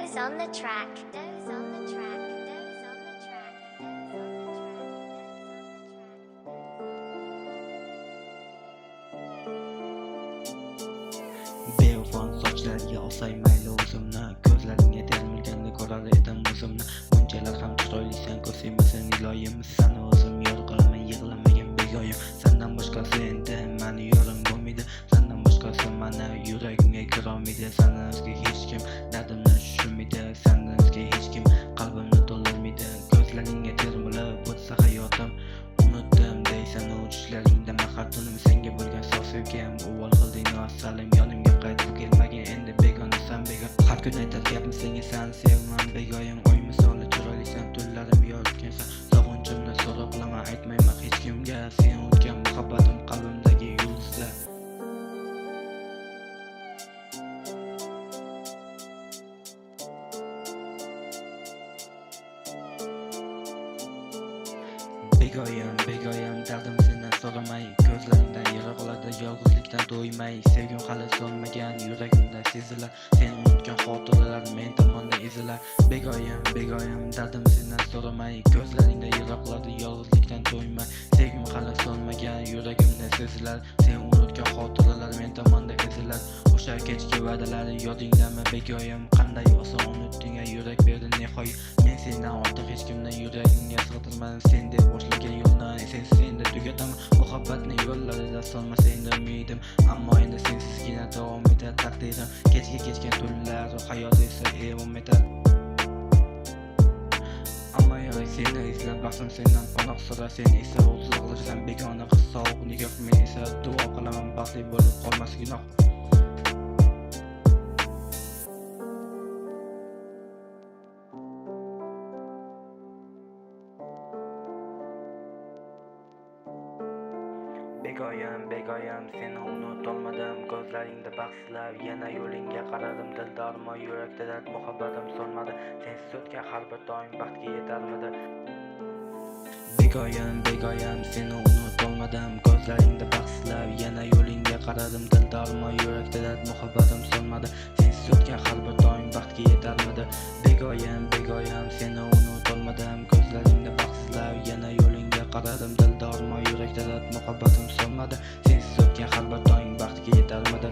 Doze on the track. Doze on the track. Doze on the track. Doze on the track. Bevafon sochlariga olsay mayli o'zimni, ko'zlaringga termilganda ko'rar edim o'zimni. Bunchalar ham chiroylisan, ko'rsaymasin iloyim, sani o'zim yor qilaman, yig'lamagan begoyim. Sandan boshqasi endi mani yorim bo'lmaydi, sandan boshqasi mani yuragimga kirolmaydi. Sandan o'zga hech kim dardimni tushunmaydi, sandan o'zga hech kim qalbimni to'ldirmaydi. Ko'zlaringga termilib o'tsa hayotim, unutdim deysan u tushlaringda mahar tunim. Senga bo'lgan sof sevgim uvol qilding nosalim, yonimga qaytib kelmagin, endi begonasan begon. Har kun aytarkanman senga sani sevaman begoyim, oy misoli chiroylisan, tunlarim yoritgansan. Sog'inchimni so'roq qilaman, aytmayman hech kimga, sen o'tgan muhabbatim qalbimdagi yulduzlar. Begoyim, dardim sendan so'ramay, ko'zlaringdan yiroqlarda yolg'izlikdan to'ymay. Sevgim hali so'nmagan, yuragimda sezilar, sen unutgan xotiralar men tomonda ezilar. Begoyim, dardim sendan so'ramay, ko'zlaringda yiroqlarda yolg'izlikdan to'ymay. Sevgim hali so'nmagan, yuragimda sezilar, sen unutgan xotiralar men tomonda ezilar. O'sha kechki va'dalar yodingdami begoyim, qanday oson unutding, yurak berdi nihoyat. Men sendan ortiq hech kimni yuragimga sig'dirmadim, sen deb boshlagan yo'lni sensiz endi tugataman. Muhabbatni yo'llarida solmasa endi umidim, ammo endi sensizgina davom etar taqdirim. Kechgan tunlar hayot esa davom etar. Ammo yo'q seni izlab baxtim sendan panoh so'ra, sen esa o'zsiz qilishsan begona qiz sovuq nigoh. Men esa duo qilaman baxtli bo'lib qolmas gunoh. Begoyim, seni unutolmadim, ko'zlaringda baxtsizlar, yana yo'lingga qaradim, dildorim yurakda dard, muhabbatim so'nmadi, sensiz o'tgan har bir tong baxtga yetarmidi. Begoyim, seni unutolmadim, ko'zlaringda baxtsizlar, yana yo'lingga qaradim, dildorim yurakda dard, muhabbatim so'nmadi, sensiz o'tgan har bir tong baxtga yetarmidi. Begoyim, seni unutolmadim, ko'zlaringda baxtsizlar, yana yo'lingga qaradim, dildorim yurakda dard, muhabbatim so'nmadi, sensiz o'tgan har bir tong baxtga yetarmidi.